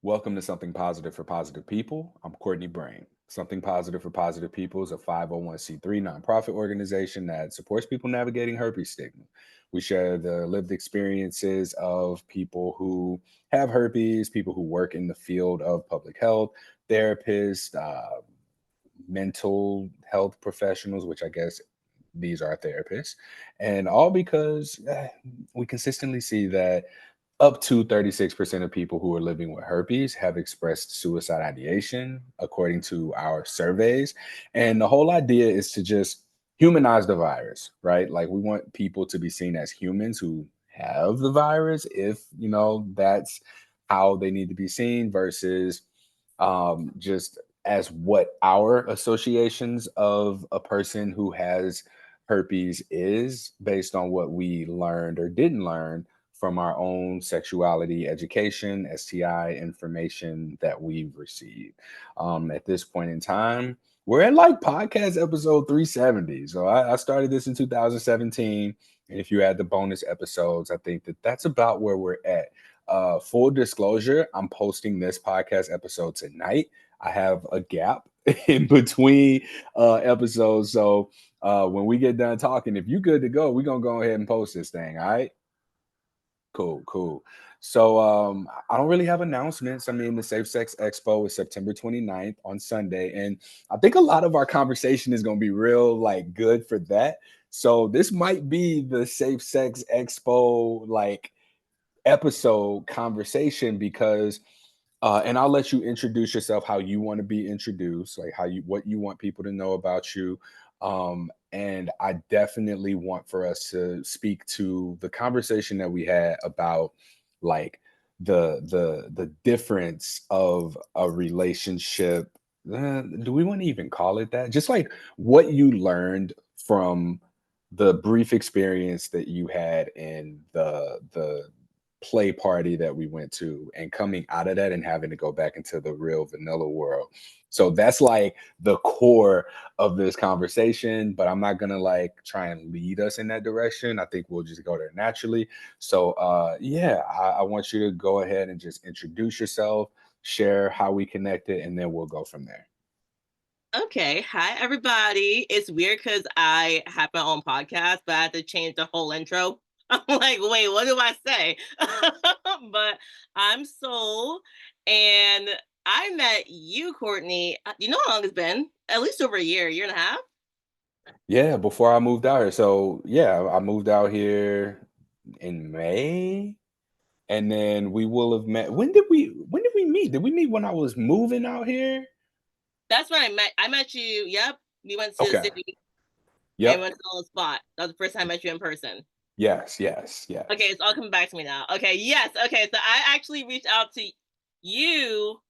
Welcome to Something Positive for Positive People. I'm Courtney Brain. Something Positive for Positive People is a 501c3 nonprofit organization that supports people navigating herpes stigma. We share the lived experiences of people who have herpes, people who work in the field of public health, therapists, mental health professionals, which I guess these are therapists, and all because we consistently see that up to 36% of people who are living with herpes have expressed suicide ideation, according to our surveys. And the whole idea is to just humanize the virus, right? Like we want people to be seen as humans who have the virus, if that's how they need to be seen, versus just as what our associations of a person who has herpes is based on what we learned or didn't learn from our own sexuality education, STI information that we've received. At this point in time, we're at like podcast episode 370. So I started this in 2017. And if you add the bonus episodes, I think that that's about where we're at. Full disclosure, I'm posting this podcast episode tonight. I have a gap in between episodes. So when we get done talking, if you're good to go, we're going to go ahead and post this thing. All right. Cool, cool. So I don't really have announcements. I mean, the Safe Sex Expo is September 29th on Sunday. And I think a lot of our conversation is going to be real like good for that. So this might be the Safe Sex Expo like episode conversation because and I'll let you introduce yourself how you want to be introduced, like what you want people to know about you. And I definitely want for us to speak to the conversation that we had about like the difference of a relationship. Do we want to even call it that? Just like what you learned from the brief experience that you had in the play party that we went to and coming out of that and having to go back into the real vanilla world. So that's like the core of this conversation, but I'm not gonna like try and lead us in that direction. I think we'll just go there naturally. So yeah, I want you to go ahead and just introduce yourself, share how we connected, and then we'll go from there. Okay. Hi, everybody. It's weird because I have my own podcast, but I had to change the whole intro. I'm like, wait, what do I say? But I'm Soul, and I met you, Courtney. You know how long it's been? At least over a year and a half. Yeah, before I moved out here. So yeah, I moved out here in May. And then we will have met. When did we meet? Did we meet when I was moving out here? That's when I met. I met you. Yep. We went to the Okay. city and Yep. went to the spot. That was the first time I met you in person. Yes, yes, Okay, yes. it's all coming back to me now. Okay, yes. Okay, so I actually reached out to you.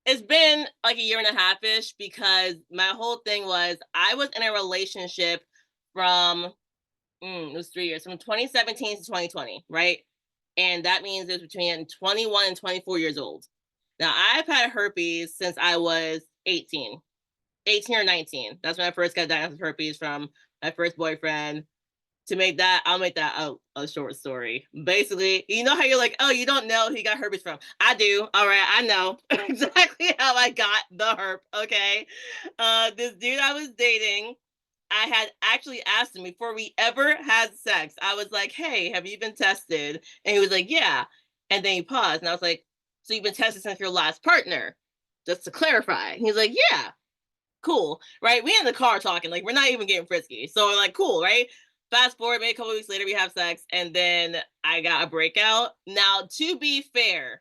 It's been like a year and a half ish because my whole thing was I was in a relationship from it was 3 years from 2017 to 2020, right? And that means it was between 21 and 24 years old. Now I've had herpes since I was 18 or 19. That's when I first got diagnosed with herpes from my first boyfriend. To make that, I'll make that a short story. Basically, you know how you're like, oh, you don't know who you got herpes from. I do. All right, I know exactly how I got the herp. Okay, this dude I was dating, I had actually asked him before we ever had sex. I was like, hey, have you been tested? And he was like, yeah. And then he paused, and I was like, so you've been tested since your last partner? Just to clarify. And he's like, yeah, cool, right? We in the car talking, like we're not even getting frisky. So we're like, cool, right? Fast forward, maybe a couple weeks later, we have sex, and then I got a breakout. Now, to be fair,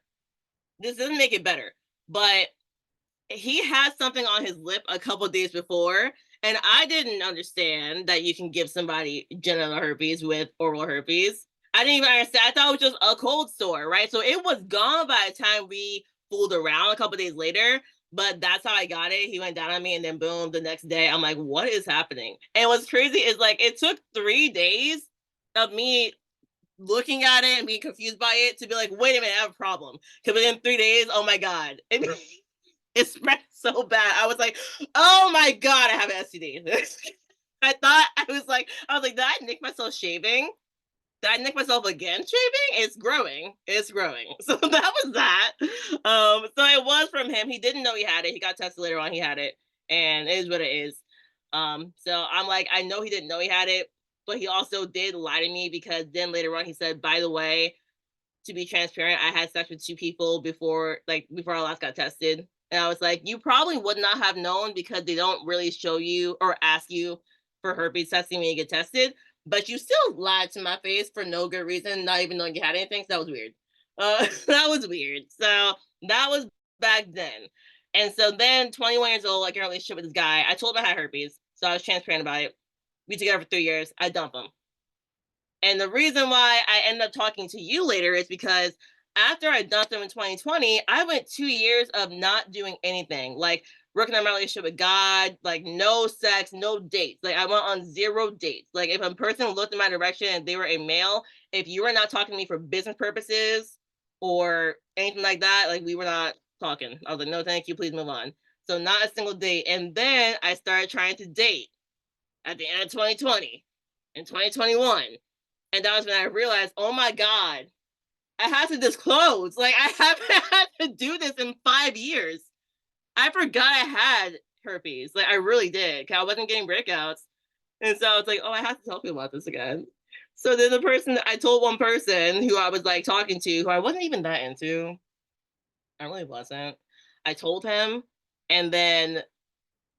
this doesn't make it better, but he had something on his lip a couple days before, and I didn't understand that you can give somebody genital herpes with oral herpes. I didn't even understand. I thought it was just a cold sore, right? So it was gone by the time we fooled around a couple days later. But that's how I got it. He went down on me, and then boom, the next day, I'm like, what is happening? And what's crazy is like it took 3 days of me looking at it and being confused by it to be like, wait a minute, I have a problem. Because within 3 days, oh my God, it spread so bad. I was like, oh my God, I have an STD. I was like, did I nick myself shaving? Did I nick myself again shaving? It's growing. It's growing. So that was that. So it was from him. He didn't know he had it. He got tested later on. He had it, and it is what it is. So I'm like, I know he didn't know he had it, but he also did lie to me because then later on he said, by the way, to be transparent, I had sex with two people before I last got tested. And I was like, you probably would not have known because they don't really show you or ask you for herpes testing when you get tested. But you still lied to my face for no good reason, not even knowing you had anything. So that was weird. That was weird. So that was back then. And so then 21 years old, like in a relationship with this guy, I told him I had herpes. So I was transparent about it. We together for 3 years. I dump him. And the reason why I ended up talking to you later is because after I dumped him in 2020, I went 2 years of not doing anything, like working on my relationship with God, like no sex, no dates. Like I went on 0 dates. Like if a person looked in my direction and they were a male, if you were not talking to me for business purposes or anything like that, like we were not talking. I was like, no, thank you, please move on. So not a single date. And then I started trying to date at the end of 2020 and 2021. And that was when I realized, oh my God, I had to disclose. Like I haven't had to do this in 5 years. I forgot I had herpes. Like I really did. Cause I wasn't getting breakouts. And so I was like, oh, I have to tell people about this again. So then I told one person who I was like talking to, who I wasn't even that into. I really wasn't. I told him, and then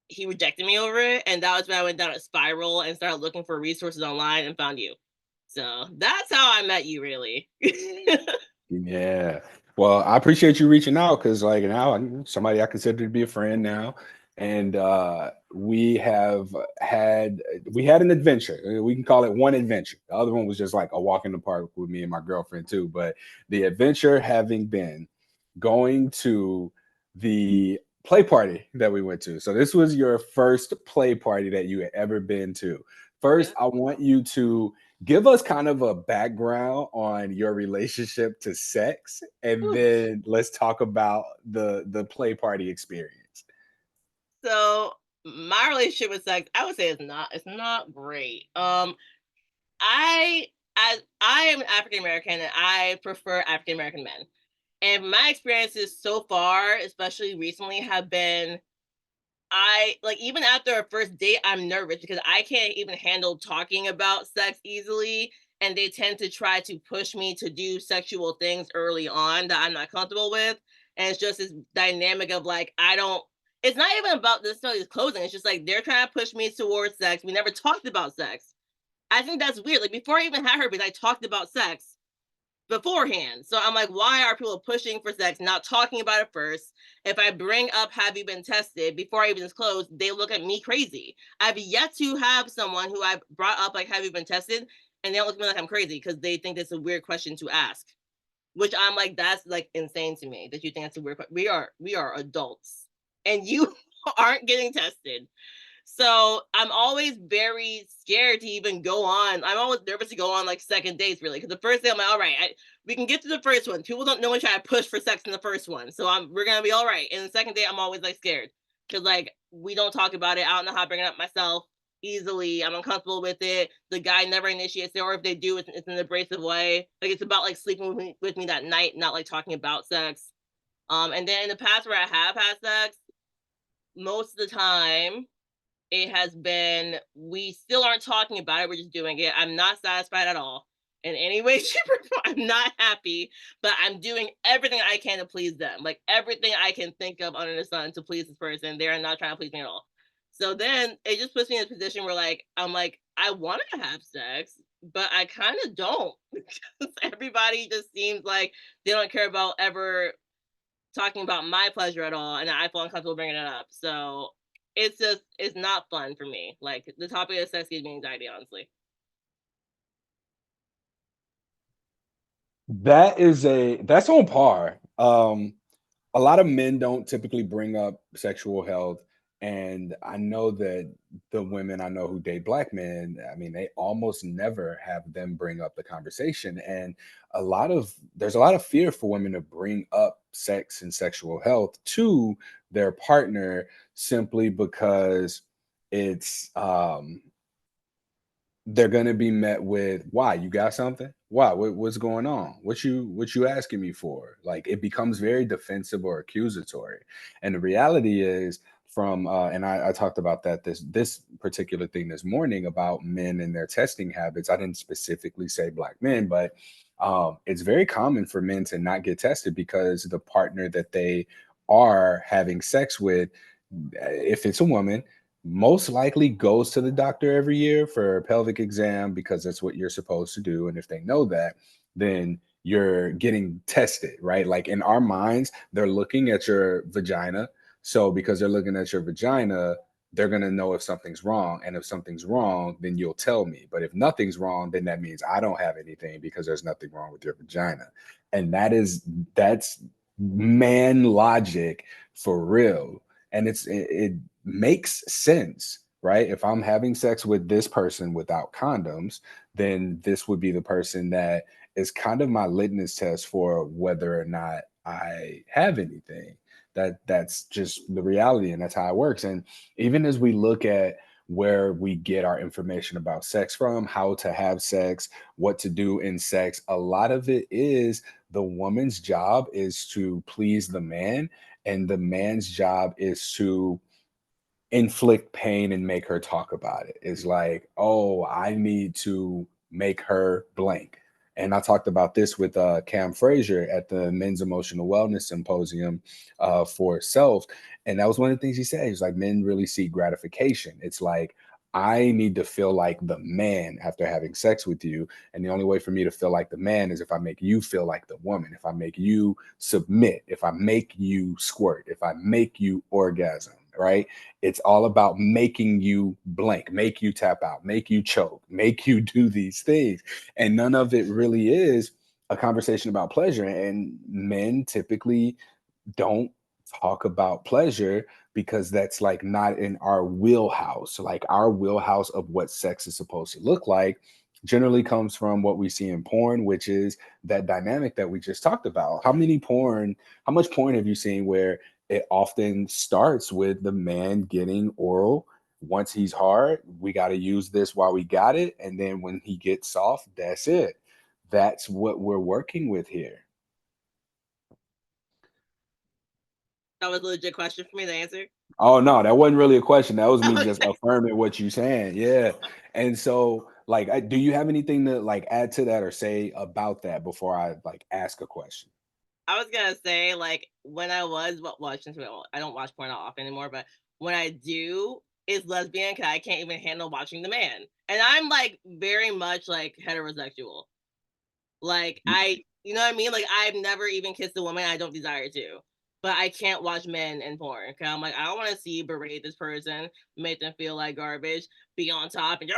he rejected me over it. And that was when I went down a spiral and started looking for resources online and found you. So that's how I met you, really. Yeah. Well, I appreciate you reaching out because, like, now I'm somebody I consider to be a friend now, and we had an adventure. We can call it one adventure. The other one was just like a walk in the park with me and my girlfriend too. But the adventure having been going to the play party that we went to. So this was your first play party that you had ever been to. First, Yeah. I want you to give us kind of a background on your relationship to sex, and then let's talk about the play party experience. So my relationship with sex, I would say it's not great. I am African American and I prefer African American men. And my experiences so far, especially recently, have been I like even after a first date, I'm nervous because I can't even handle talking about sex easily. And they tend to try to push me to do sexual things early on that I'm not comfortable with. And it's just this dynamic of like, it's not even about this study's closing. It's just like they're trying to push me towards sex. We never talked about sex. I think that's weird. Like before I even had herpes, I talked about sex beforehand. So I'm like, why are people pushing for sex, not talking about it first? If I bring up, have you been tested before I even disclose, they look at me crazy. I've yet to have someone who I brought up, like, have you been tested? And they don't look at me like I'm crazy because they think that's a weird question to ask. Which I'm like, that's like insane to me that you think that's a weird question. We are adults and you aren't getting tested. So I'm always very scared to even go on. I'm always nervous to go on like second dates, really, because the first day I'm like, all right, we can get to the first one. People don't know when try to push for sex in the first one, so we're gonna be all right. And the second day, I'm always like scared because like we don't talk about it. I don't know how to bring it up myself easily. I'm uncomfortable with it. The guy never initiates it, or if they do, it's in an abrasive way. Like it's about like sleeping with me that night, not like talking about sex. And then in the past where I have had sex, most of the time it has been we still aren't talking about it, we're just doing it. I'm not satisfied at all in any way, shape, or form. I'm not happy, but I'm doing everything I can to please them, like everything I can think of under the sun to please this person. They're not trying to please me at all. So then it just puts me in a position where like I'm like I want to have sex, but I kind of don't because everybody just seems like they don't care about ever talking about my pleasure at all, and I feel uncomfortable bringing it up. So it's not fun for me. Like the topic of sex gives me anxiety, honestly. That's on par. A lot of men don't typically bring up sexual health, and I know that the women I know who date black men, I mean, they almost never have them bring up the conversation. And there's a lot of fear for women to bring up sex and sexual health to their partner simply because it's they're gonna be met with, "Why? You got something? Why? What's going on? What you asking me for?" Like, it becomes very defensive or accusatory. And the reality is from and I talked about that this particular thing this morning about men and their testing habits. I didn't specifically say black men, but it's very common for men to not get tested because the partner that they are having sex with, if it's a woman, most likely goes to the doctor every year for a pelvic exam because that's what you're supposed to do. And if they know that, then you're getting tested, right? Like in our minds, they're looking at your vagina. So because they're looking at your vagina, they're going to know if something's wrong. And if something's wrong, then you'll tell me. But if nothing's wrong, then that means I don't have anything because there's nothing wrong with your vagina. And that's man logic for real. And it makes sense, right? If I'm having sex with this person without condoms, then this would be the person that is kind of my litmus test for whether or not I have anything. That's just the reality, and that's how it works. And even as we look at where we get our information about sex from, how to have sex, what to do in sex, a lot of it is the woman's job is to please the man, and the man's job is to inflict pain and make her talk about it. It's like, oh, I need to make her blank. And I talked about this with Cam Frazier at the Men's Emotional Wellness Symposium for Self. And that was one of the things he said. He's like, men really seek gratification. It's like, I need to feel like the man after having sex with you. And the only way for me to feel like the man is if I make you feel like the woman, if I make you submit, if I make you squirt, if I make you orgasm, right? It's all about making you blank, make you tap out, make you choke, make you do these things. And none of it really is a conversation about pleasure. And men typically don't talk about pleasure because that's like not in our wheelhouse. Like our wheelhouse of what sex is supposed to look like generally comes from what we see in porn, which is that dynamic that we just talked about. How much porn have you seen where it often starts with the man getting oral? Once he's hard, we got to use this while we got it. And then when he gets soft, that's it. That's what we're working with here. That was a legit question for me to answer. Oh no, that wasn't really a question. That was me just Okay. affirming what you saying. Yeah. And so like do you have anything to like add to that or say about that before I like ask a question? I was gonna say, like, when I was watching, well, I don't watch porn often anymore, but when I do, it's lesbian because I can't even handle watching the man. And I'm like very much like heterosexual. Like you know what I mean? Like I've never even kissed a woman I don't desire to. But I can't watch men in porn because I'm like, I don't want to see berate this person, make them feel like garbage, be on top, and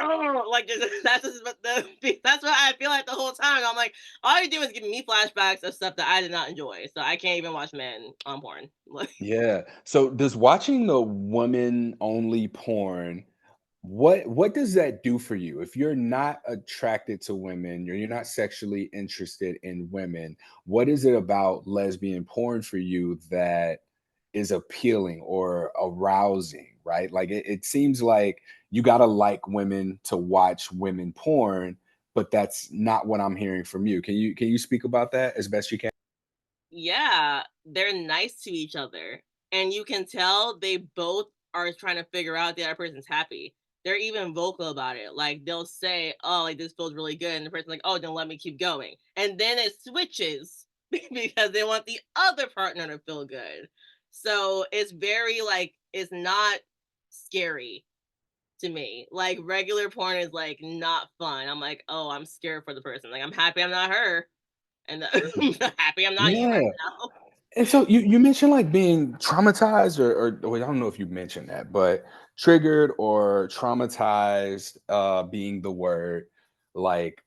like that's just what that's what I feel like the whole time. I'm like, all you do is give me flashbacks of stuff that I did not enjoy, so I can't even watch men on porn. Like, Yeah. So does watching the woman only porn, what does that do for you? If you're not attracted to women, you're not sexually interested in women, what is it about lesbian porn for you that is appealing or arousing, right? Like it seems like you gotta like women to watch women porn, but that's not what I'm hearing from you. Can you speak about that as best you can? yeah, they're nice to each other. And you can tell they both are trying to figure out the other person's happy. They're even vocal about it. Like they'll say, "Oh, like this feels really good," and the person's like, "Oh, then let me keep going." And then it switches because they want the other partner to feel good. So it's very like it's not scary to me. Like regular porn is like not fun. I'm like, "Oh, I'm scared for the person." Like I'm happy I'm not her, and I'm happy I'm not you Yeah. right now. And so you mentioned like being traumatized or wait, I don't know if you mentioned that, but triggered or traumatized being the word, like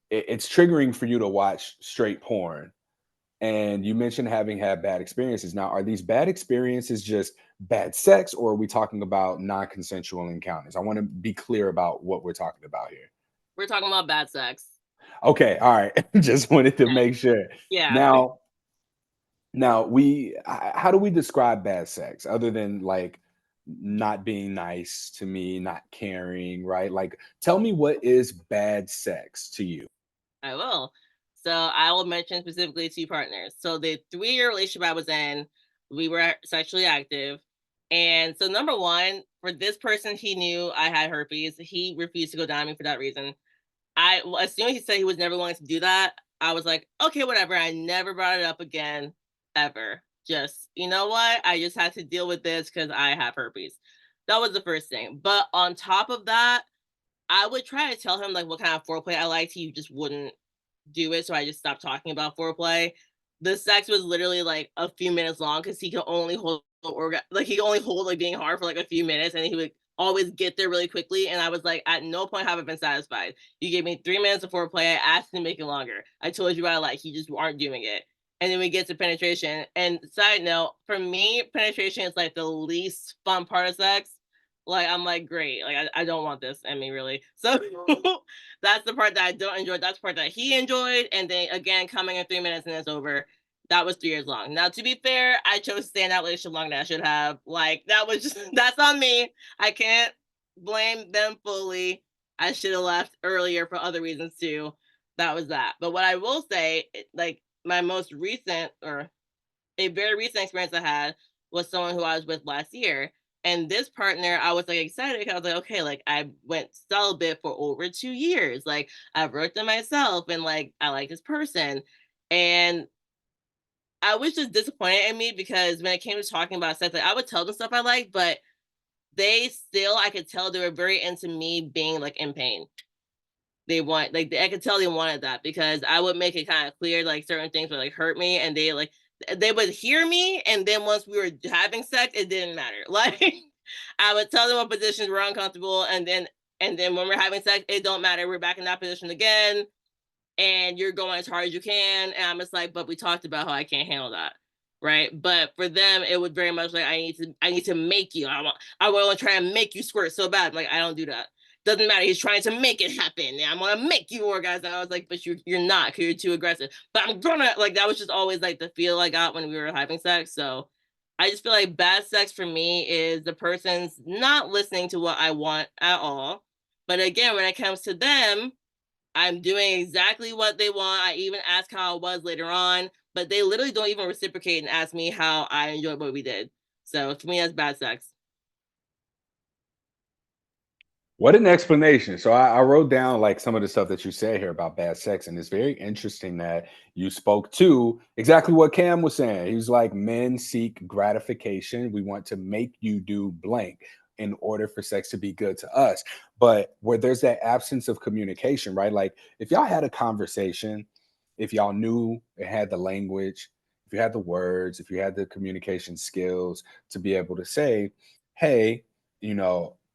it's triggering for you to watch straight porn. And you mentioned having had bad experiences. Now, are these bad experiences just bad sex, or are we talking about non-consensual encounters? I want to be clear about what we're talking about here. We're talking about bad sex. Okay, all right. Just wanted to make sure. Yeah. Now, we how do we describe bad sex other than like not being nice to me, not caring, right? Like, tell me what is bad sex to you? I will. So I will mention specifically two partners. So the 3-year relationship I was in, we were sexually active. And so number one, for this person, he knew I had herpes. He refused to go down on me for that reason. As soon as he said he was never going to do that, I was like, okay, whatever. I never brought it up again, ever. Just, you know what? I just had to deal with this because I have herpes. That was the first thing. But on top of that, I would try to tell him like what kind of foreplay I liked. He just wouldn't do it, so I just stopped talking about foreplay. The sex was literally like a few minutes long because he could only hold like he could only hold like being hard for like a few minutes, and he would always get there really quickly. And I was like, at no point have I been satisfied. You gave me 3 minutes of foreplay. I asked him to make it longer. I told you what I like. You just aren't doing it. And then we get to penetration. And side note, for me, penetration is like the least fun part of sex. Like I'm like, great. Like I don't want this in me really. So that's the part that I don't enjoy. That's the part that he enjoyed. And then again, coming in 3 minutes and it's over. That was 3 years long. Now, to be fair, I chose to stay in that relationship longer than I should have. Like that was just that's on me. I can't blame them fully. I should have left earlier for other reasons too. That was that. But what I will say, like my most recent or a very recent experience I had was someone who I was with last year. And this partner, I was like excited because I was like, okay, like I went celibate for over 2 years. Like I've worked on myself and like I like this person. And I was just disappointed in me because when it came to talking about sex, like I would tell them stuff I like, but they still, I could tell they were very into me being like in pain. They want like I could tell they wanted that because I would make it kind of clear like certain things would like hurt me and they would hear me and then once we were having sex it didn't matter. Like I would tell them what positions were uncomfortable and then when we're having sex it don't matter. We're back in that position again and you're going as hard as you can. And I'm just like, but we talked about how I can't handle that. Right. But for them, it was very much like I need to make you. I want to try and make you squirt so bad. Like, I don't do that. Doesn't matter. He's trying to make it happen. And I'm gonna make you orgasm. And I was like, but you're not because you're too aggressive. But I'm gonna like that was just always like the feel I got when we were having sex. So I just feel like bad sex for me is the person's not listening to what I want at all. But again, when it comes to them, I'm doing exactly what they want. I even ask how it was later on, but they literally don't even reciprocate and ask me how I enjoyed what we did. So to me, that's bad sex. What an explanation. So I wrote down like some of the stuff that you said here about bad sex, and it's very interesting that you spoke to exactly what Cam was saying. He was like, men seek gratification. We want to make you do blank in order for sex to be good to us. But where there's that absence of communication, right? Like if y'all had a conversation, if y'all knew it had the language, if you had the words, if you had the communication skills to be able to say, hey,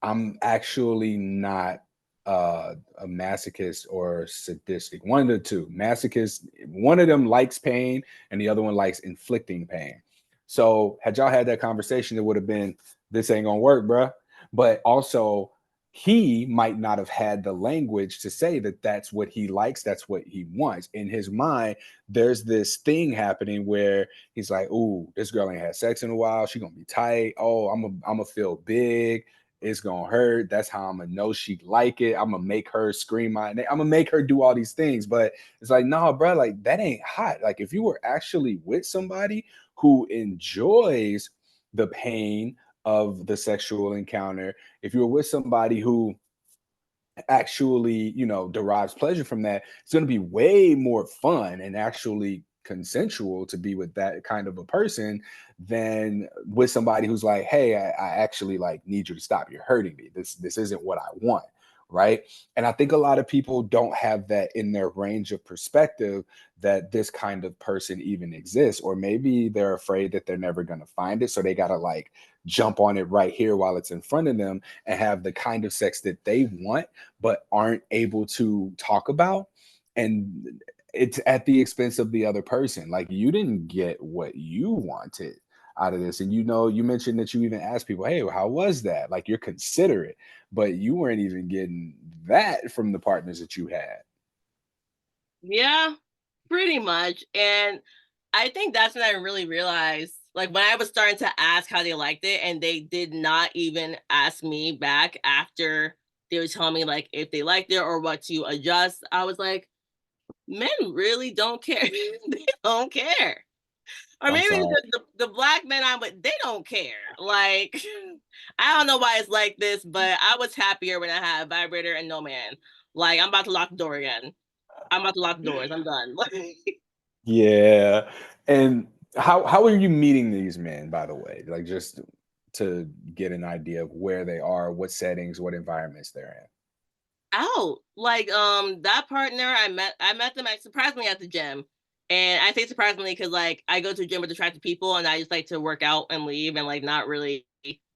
I'm actually not a masochist or sadistic. One of the two. Masochist, one of them likes pain and the other one likes inflicting pain. So had y'all had that conversation, it would have been, this ain't gonna work, bruh. But also, he might not have had the language to say that that's what he likes, that's what he wants. In his mind, there's this thing happening where he's like, "Ooh, this girl ain't had sex in a while. She gonna be tight. Oh, I'm gonna feel big. It's gonna hurt. That's how I'm gonna know she like it. I'm gonna make her scream my name. I'm gonna make her do all these things." But it's like, no, bro, like that ain't hot. Like if you were actually with somebody who enjoys the pain of the sexual encounter, if you were with somebody who actually, derives pleasure from that, it's going to be way more fun and actually consensual to be with that kind of a person than with somebody who's like, hey, I actually like need you to stop. You're hurting me. This isn't what I want. Right. And I think a lot of people don't have that in their range of perspective that this kind of person even exists, or maybe they're afraid that they're never going to find it. So they got to like jump on it right here while it's in front of them and have the kind of sex that they want but aren't able to talk about. And it's at the expense of the other person. Like you didn't get what you wanted out of this. And you mentioned that you even asked people, hey, how was that? Like you're considerate, but you weren't even getting that from the partners that you had. Yeah, pretty much. And I think that's when I really realized like when I was starting to ask how they liked it, and they did not even ask me back after they were telling me like if they liked it or what to adjust. I was like, men really don't care. They don't care. Or I'm maybe sorry. the black men I'm with, they don't care. Like, I don't know why it's like this, but I was happier when I had a vibrator and no man. Like, I'm about to lock the door again. I'm about to lock the doors. I'm done. Yeah. And how are you meeting these men, by the way? Like just to get an idea of where they are, what settings, what environments they're Out. Like that partner I met them surprisingly at the gym. And I say surprisingly because like I go to a gym with attractive people and I just like to work out and leave and like not really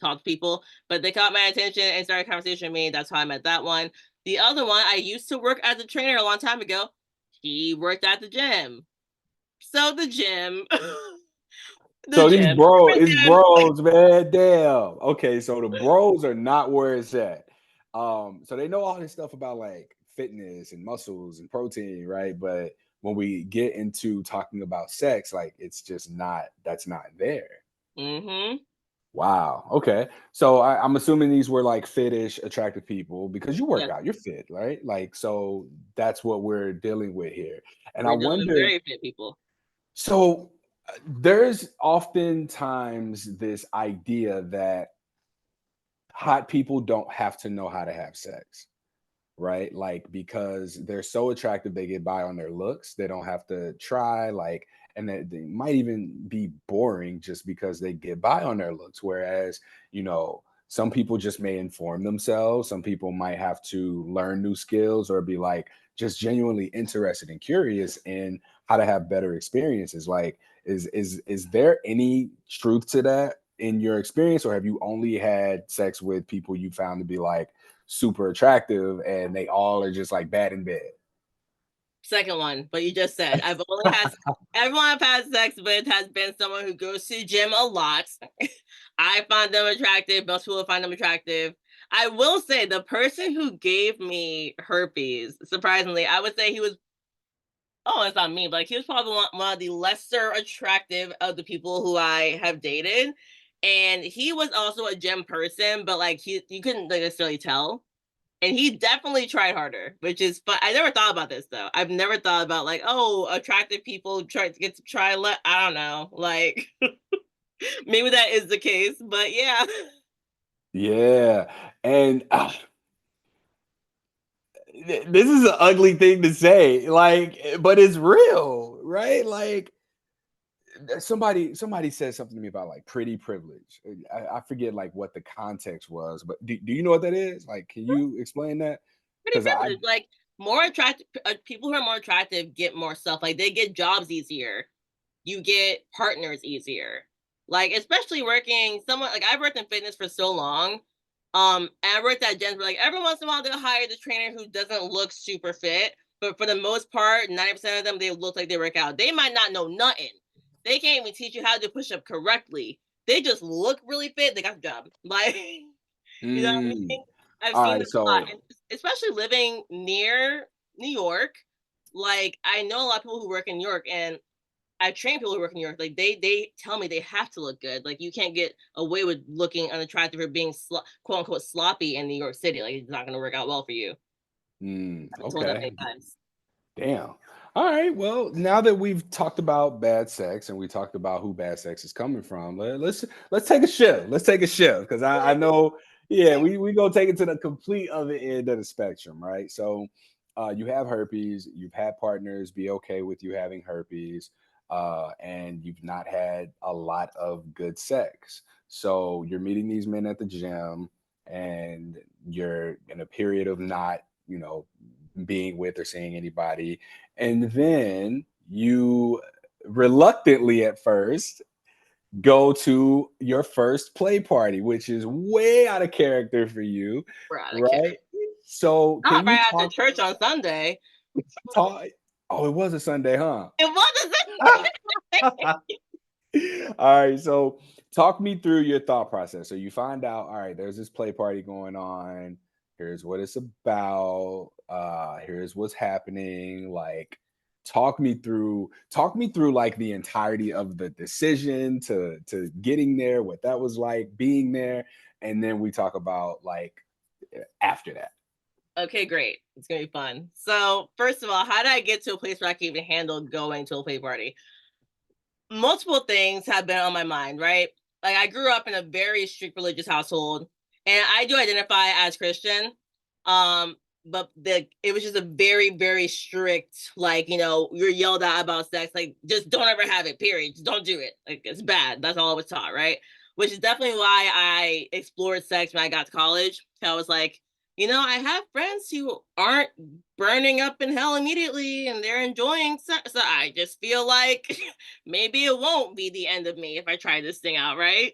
talk to people. But they caught my attention and started a conversation with me. That's how I met that one. The other one, I used to work as a trainer a long time ago. He worked at the gym. So the gym. The So these gym. it's bros, man. Damn. Okay, so the bros are not where it's at. So they know all this stuff about like fitness and muscles and protein, right? But when we get into talking about sex, like it's just not that's not there. Mm-hmm. Wow. Okay. So I'm assuming these were like fitish, attractive people because you work Yes, out, you're fit, right? Like, so that's what we're dealing with here. And I we're dealing with wonder, very fit people. so there's oftentimes this idea that hot people don't have to know how to have sex, right? Like because they're so attractive, they get by on their looks. They don't have to try, like, and they might even be boring just because they get by on their looks. Whereas, some people just may inform themselves. Some people might have to learn new skills or be like just genuinely interested and curious in how to have better experiences. Like, is there any truth to that in your experience, or have you only had sex with people you found to be like super attractive and they all are just like bad in bed? Second one, but you just said I've only had everyone I've had sex with has been someone who goes to the gym a lot. I find them attractive. Most people find them attractive. I will say the person who gave me herpes, surprisingly, I would say he was. Oh, it's not me, but like, he was probably one of the lesser attractive of the people who I have dated, and he was also a gym person, but like you couldn't like, necessarily tell. And he definitely tried harder, which is fun. I never thought about this though. I've never thought about like, oh, attractive people try to get to try. I don't know, like maybe that is the case, but yeah, Yeah. And this is an ugly thing to say, like, but it's real, right? Like, somebody said something to me about like pretty privilege. I forget like what the context was, but do you know what that is? Like, can you explain that? pretty Because I privileged. Like more attractive people who are more attractive get more stuff. Like they get jobs easier. You get partners easier. Like especially working someone like I've worked in fitness for so long. And I worked at gyms where like every once in a while they'll hire the trainer who doesn't look super fit, but for the most part, 90% of them they look like they work out. They might not know nothing. They can't even teach you how to push up correctly. They just look really fit. They got the job. Like you know what I mm, mean? I've all seen right, this a lot, so and especially living near New York. Like I know a lot of people who work in New York, and I train people who work in New York. Like they tell me they have to look good. Like you can't get away with looking unattractive or being quote unquote sloppy in New York City. Like it's not going to work out well for you. I've been told that okay. many times. Damn. All right. Well, now that we've talked about bad sex and we talked about who bad sex is coming from, let's take a shift. Let's take a shift because I know, yeah, we gonna take it to the complete other end of the spectrum, right? So, you have herpes. You've had partners be okay with you having herpes, and you've not had a lot of good sex. So you're meeting these men at the gym, and you're in a period of not, being with or seeing anybody. And then you reluctantly at first go to your first play party, which is way out of character for you, We're out of care. right? So Not can you right after talk church on Sunday. talk Oh, it was a Sunday, huh? It wasn't Sunday. All right, so talk me through your thought process. So you find out, all right, there's this play party going on. Here's what it's about. Here's what's happening. Like, talk me through like the entirety of the decision to getting there, what that was like being there, and then we talk about like after that. Okay, great. It's gonna be fun. So, first of all, how did I get to a place where I can even handle going to a play party? Multiple things have been on my mind, right? Like, I grew up in a very strict religious household, and I do identify as Christian. But it was just a very, very strict, like, you're yelled at about sex, like, just don't ever have it, period. Just don't do it. Like, it's bad. That's all I was taught, right? Which is definitely why I explored sex when I got to college. I was like, I have friends who aren't burning up in hell immediately and they're enjoying sex. So I just feel like maybe it won't be the end of me if I try this thing out, right?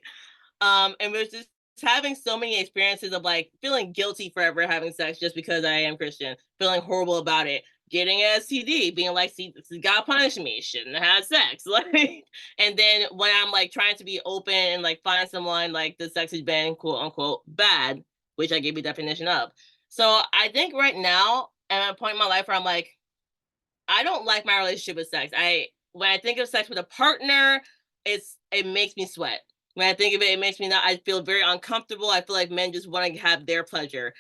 And it was just having so many experiences of like feeling guilty forever having sex just because I am Christian, feeling horrible about it, getting an STD, being like, see, God punished me, shouldn't have had sex. Like, and then when I'm like trying to be open and like find someone, like the sex has been quote unquote bad, which I gave you definition of. So I think right now I'm at a point in my life where I'm like, I don't like my relationship with sex. When I think of sex with a partner, it makes me sweat. When I think of it, it makes me not. I feel very uncomfortable. I feel like men just want to have their pleasure.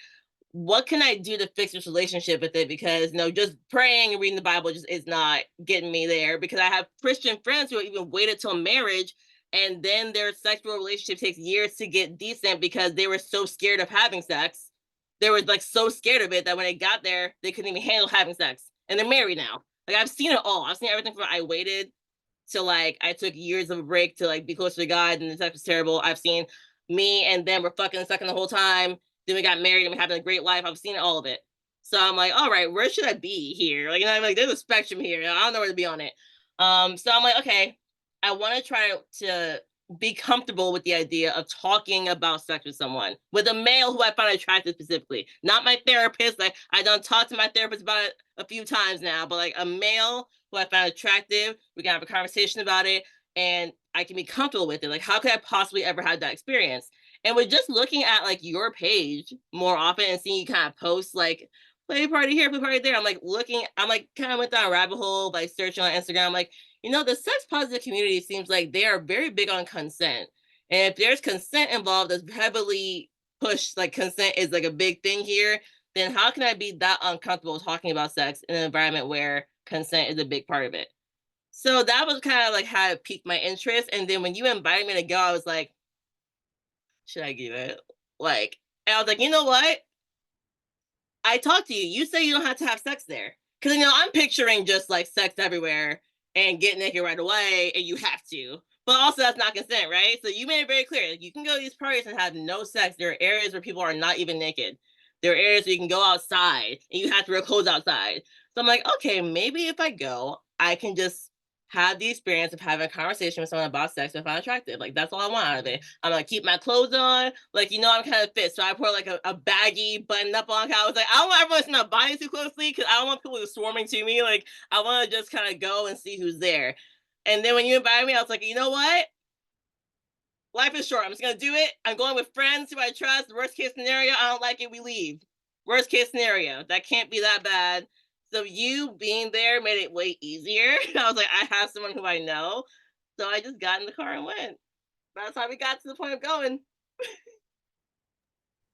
What can I do to fix this relationship with it? Because just praying and reading the Bible just is not getting me there. Because I have Christian friends who even waited till marriage, and then their sexual relationship takes years to get decent because they were so scared of having sex. They were like so scared of it that when they got there, they couldn't even handle having sex, and they're married now. Like, I've seen it all. I've seen everything from I waited to like I took years of a break to like be closer to God and the sex was terrible. I've seen me and them were fucking and sucking the whole time. Then we got married and we're having a great life. I've seen all of it. So I'm like, all right, where should I be here? Like, I'm like, there's a spectrum here. I don't know where to be on it. So I'm like, okay, I want to try to be comfortable with the idea of talking about sex with someone, with a male who I find attractive specifically, not my therapist. Like, I done talked to my therapist about it a few times now, but like a male who I found attractive, we can have a conversation about it, and I can be comfortable with it. Like, how could I possibly ever have that experience? And with just looking at like your page more often and seeing you kind of post like play party here, play party there, I'm like kind of went down a rabbit hole, like searching on Instagram. I'm like, the sex positive community seems like they are very big on consent. And if there's consent involved that's heavily pushed, like consent is like a big thing here, then how can I be that uncomfortable talking about sex in an environment where consent is a big part of it? So that was kind of like how it piqued my interest. And then when you invited me to go, I was like, should I give it? Like, and I was like, you know what? I talked to you. You say you don't have to have sex there. Because, I'm picturing just like sex everywhere and get naked right away, and you have to. But also, that's not consent, right? So you made it very clear. Like, you can go to these parties and have no sex. There are areas where people are not even naked. There are areas where you can go outside and you have to wear clothes outside. So I'm like, okay, maybe if I go, I can just have the experience of having a conversation with someone about sex if I'm attractive. Like, that's all I want out of it. I'm gonna keep my clothes on. Like, I'm kind of fit. So I put like a baggy button up on. I was like, I don't want everyone to see my body too closely because I don't want people swarming to me. Like, I want to just kind of go and see who's there. And then when you invited me, I was like, you know what? Life is short. I'm just gonna do it. I'm going with friends who I trust. Worst case scenario, I don't like it, we leave. Worst case scenario, that can't be that bad. So you being there made it way easier. I was like, I have someone who I know. So I just got in the car and went. That's how we got to the point of going.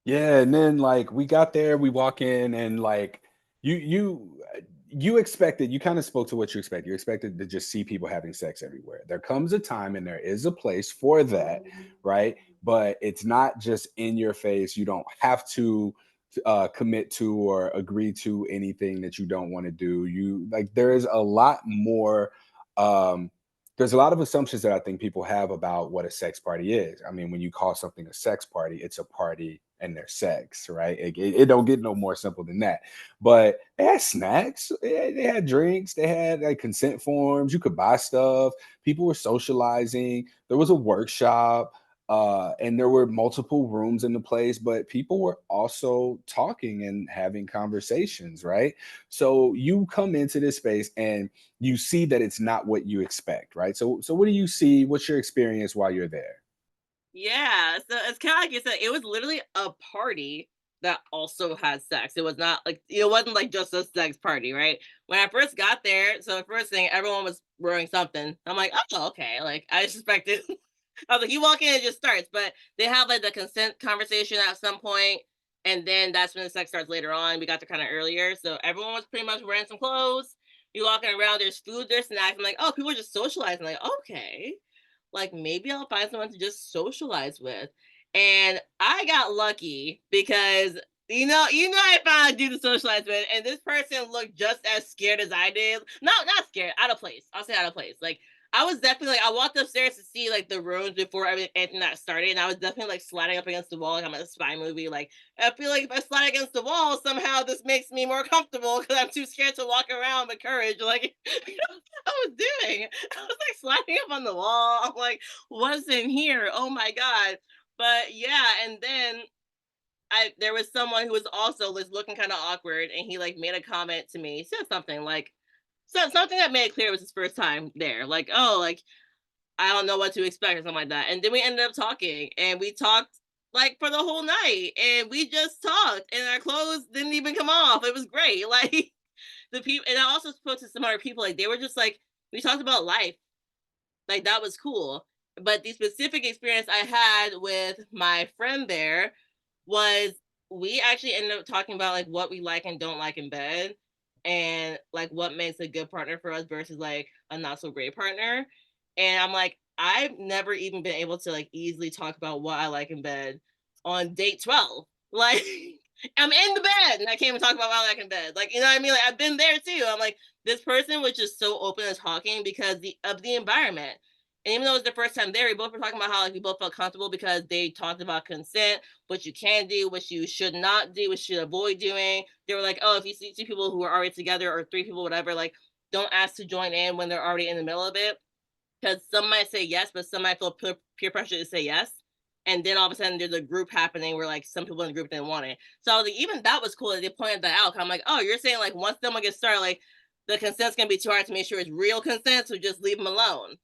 Yeah, and then like we got there, we walk in, and like you expected, you kind of spoke to what you expect. You expected to just see people having sex everywhere. There comes a time and there is a place for that, right? But it's not just in your face. You don't have to commit to or agree to anything that you don't want to do. You like there is a lot more um there's a lot of assumptions that I think people have about what a sex party is. I mean, when you call something a sex party, it's a party and there's sex, right? It don't get no more simple than that. But they had snacks, they had drinks, they had like consent forms. You could buy stuff. People were socializing. There was a workshop, and there were multiple rooms in the place, but people were also talking and having conversations, right? So you come into this space and you see that it's not what you expect, right? So what do you see? What's your experience while you're there? Yeah. So it's kind of like you said, it was literally a party that also had sex. It was not like, it wasn't like just a sex party, right? When I first got there, so the first thing, everyone was wearing something. I'm like, oh, okay. Like I suspected. I was like, you walk in, it just starts, but they have like the consent conversation at some point, and then that's when the sex starts later on. We got there kind of earlier, so everyone was pretty much wearing some clothes. You walking around, there's food, there's snacks. I'm like, oh, people are just socializing. Like, okay, like maybe I'll find someone to just socialize with. And I got lucky because I found a dude to socialize with, and this person looked just as scared as I did. No, not scared, out of place. I'll say out of place. Like I was definitely like, I walked upstairs to see like the rooms before anything that started, and I was definitely like sliding up against the wall like I'm in a spy movie. Like I feel like if I slide against the wall, somehow this makes me more comfortable because I'm too scared to walk around with courage. Like I was doing. I was like sliding up on the wall. I'm like, what's in here? Oh my god. But yeah, and then I there was someone who was also was looking kind of awkward, and he like made a comment to me. He said something like something that made it clear it was his first time there. Like, oh, like I don't know what to expect or something like that. And then we ended up talking, and we talked like for the whole night, and we just talked, and our clothes didn't even come off. It was great. Like the people, and I also spoke to some other people. Like they were just like we talked about life. Like that was cool. But the specific experience I had with my friend there was we actually ended up talking about like what we like and don't like in bed, and like what makes a good partner for us versus like a not so great partner. And I'm like, I've never even been able to like easily talk about what I like in bed on date 12. Like I'm in the bed and I can't even talk about what I like in bed. Like, you know what I mean? Like I've been there too. I'm like, this person was just so open to talking because of the environment. And even though it was the first time there, we both were talking about how like we both felt comfortable because they talked about consent, what you can do, what you should not do, what you should avoid doing. They were like, oh, if you see two people who are already together or three people, whatever, like don't ask to join in when they're already in the middle of it. Because some might say yes, but some might feel peer pressure to say yes. And then all of a sudden there's a group happening where like some people in the group didn't want it. So I was like, even that was cool that they pointed that out. I'm like, oh, you're saying like once someone gets started, like the consent's gonna be too hard to make sure it's real consent, so just leave them alone.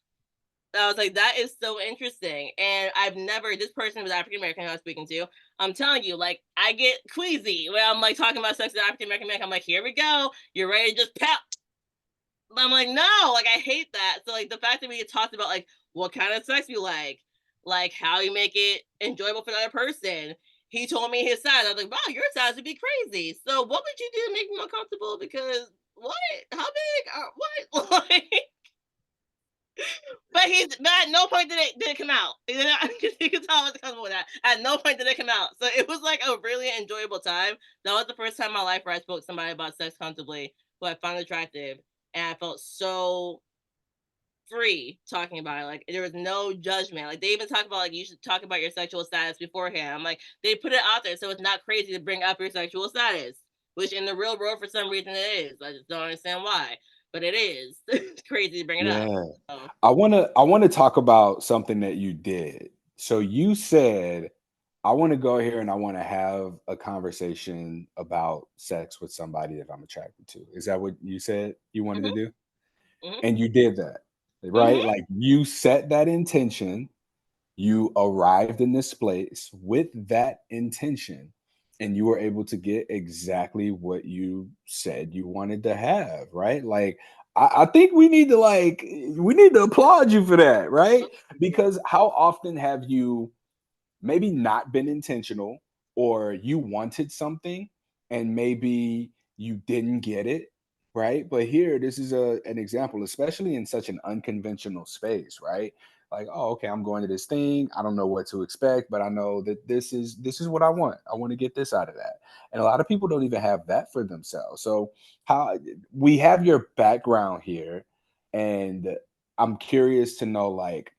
I was like, that is so interesting. And I've never, this person was African American I was speaking to. I'm telling you, like, I get queasy when I'm like talking about sex with African American man. I'm like, here we go. You're ready to just pout. I'm like, no, like, I hate that. So, like, the fact that we talked about, like, what kind of sex we like how you make it enjoyable for the other person. He told me his size. I was like, wow, your size would be crazy. So, what would you do to make me more comfortable? Because what? How big? What? Like, but at no point did it come out. You can tell I was comfortable with that. At no point did it come out. So it was like a really enjoyable time. That was the first time in my life where I spoke to somebody about sex comfortably who I found attractive. And I felt so free talking about it. Like there was no judgment. Like they even talk about like you should talk about your sexual status beforehand. I'm like, they put it out there so it's not crazy to bring up your sexual status. Which in the real world for some reason it is. I just don't understand why. But it is. It's crazy to bring it up. Yeah. So, I wanna talk about something that you did. So you said, "I wanna go here and I wanna have a conversation about sex with somebody that I'm attracted to." Is that what you said you wanted to mhm. do? Mhm, And you did that, right? mhm. Like, you set that intention, you arrived in this place with that intention, and you were able to get exactly what you said you wanted to have, right? Like, I think we need to applaud you for that, right? Because how often have you maybe not been intentional, or you wanted something and maybe you didn't get it, right? But here, this is an example, especially in such an unconventional space, right? Like, oh, okay, I'm going to this thing, I don't know what to expect, but I know that this is what I want to get this out of that. And a lot of people don't even have that for themselves. So how we have your background here, and I'm curious to know, like,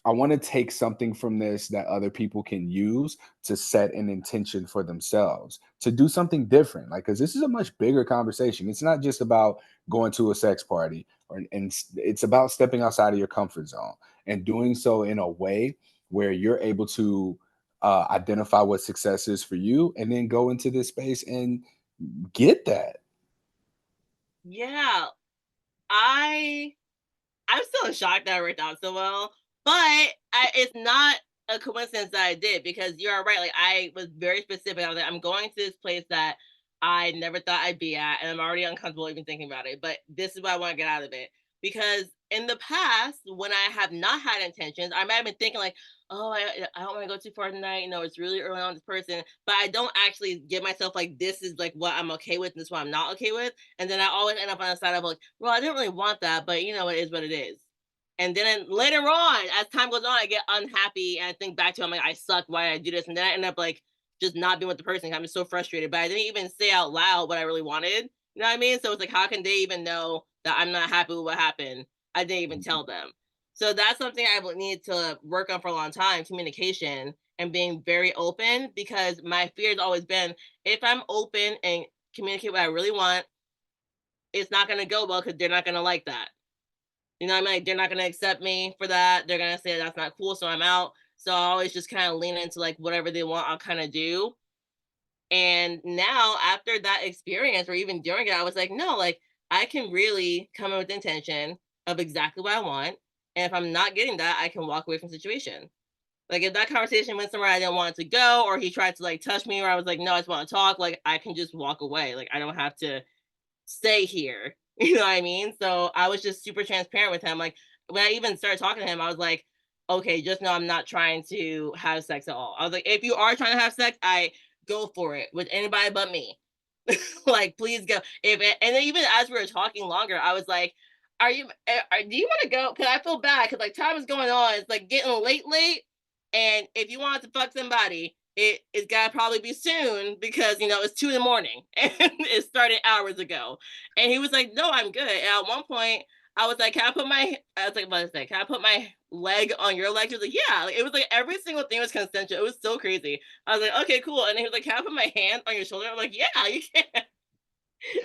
I want to take something from this that other people can use to set an intention for themselves, to do something different. Like, because this is a much bigger conversation. It's not just about going to a sex party, it's about stepping outside of your comfort zone and doing so in a way where you're able to identify what success is for you, and then go into this space and get that. Yeah, I I'm still in shock that it worked out so well, but it's not. a coincidence that I did, because you're right. Like, I was very specific. I was like, I'm going to this place that I never thought I'd be at, and I'm already uncomfortable even thinking about it. But this is what I want to get out of it. Because in the past, when I have not had intentions, I might have been thinking like, oh, I don't want to go too far tonight. You know, it's really early on this person, but I don't actually give myself like, this is like what I'm okay with, and this is what I'm not okay with. And then I always end up on the side of like, well, I didn't really want that, but you know, it is what it is. And then later on, as time goes on, I get unhappy and I think back to it, I'm like, I suck. Why did I do this? And then I end up like just not being with the person. I'm just so frustrated. But I didn't even say out loud what I really wanted. You know what I mean? So it's like, how can they even know that I'm not happy with what happened? I didn't even Mhm. tell them. So that's something I would need to work on for a long time, communication and being very open, because my fear has always been, if I'm open and communicate what I really want, it's not going to go well because they're not going to like that. You know what I mean? Like, they're not gonna accept me for that. They're gonna say that's not cool, so I'm out. So I always just kind of lean into like whatever they want, I'll kind of do. And now after that experience, or even during it, I was like, no, like I can really come in with intention of exactly what I want. And if I'm not getting that, I can walk away from the situation. Like if that conversation went somewhere I didn't want it to go, or he tried to like touch me, or I was like, no, I just want to talk, like I can just walk away. Like I don't have to stay here. You know what I mean? So I was just super transparent with him. Like when I even started talking to him, I was like, okay, just know I'm not trying to have sex at all. I was like, if you are trying to have sex, I go for it with anybody but me. Like, please go. And then even as we were talking longer, I was like, do you want to go? Cause I feel bad. Cause like time is going on. It's like getting late. And if you want to fuck somebody, it's gotta probably be soon, because you know it's 2 in the morning and it started hours ago. And he was like, "No, I'm good." And at one point, I was like, "Can I put my?" I was like, "What is that? Can I put my leg on your leg?" He was like, "Yeah." Like, it was like every single thing was consensual. It was so crazy. I was like, "Okay, cool." And then he was like, "Can I put my hand on your shoulder?" I'm like, "Yeah, you can."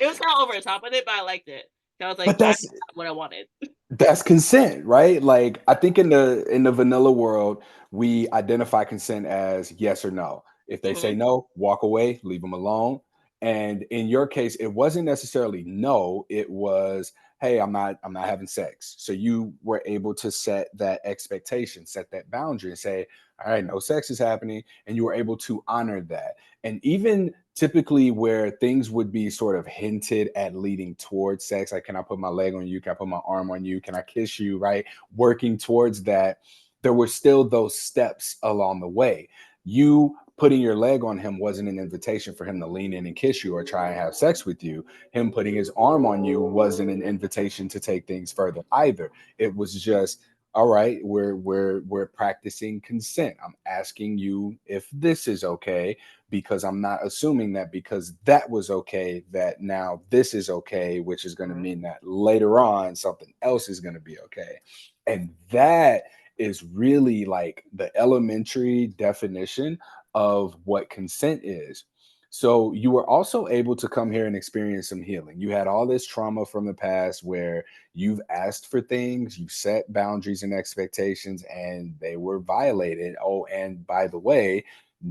It was kind of over the top with it, but I liked it. I was like, But "I that's got what I wanted." That's consent, right? Like I think in the vanilla world, we identify consent as yes or no. If they say Hmm. no, walk away, leave them alone. And in your case, it wasn't necessarily no, it was, hey, I'm not having sex. So you were able to set that expectation, set that boundary and say, all right, no sex is happening. And you were able to honor that. And even typically where things would be sort of hinted at leading towards sex, like, can I put my leg on you? Can I put my arm on you? Can I kiss you? Right? Working towards that, there were still those steps along the way. You putting your leg on him wasn't an invitation for him to lean in and kiss you or try and have sex with you. Him putting his arm on you wasn't an invitation to take things further either. It was just, all right, we're practicing consent. I'm asking you if this is okay, because I'm not assuming that because that was okay, that now this is okay, which is going to Hmm. mean that later on something else is going to be okay. And that is really like the elementary definition of what consent is. So you were also able to come here and experience some healing. You had all this trauma from the past where you've asked for things, you set boundaries and expectations, and they were violated. Oh, and by the way,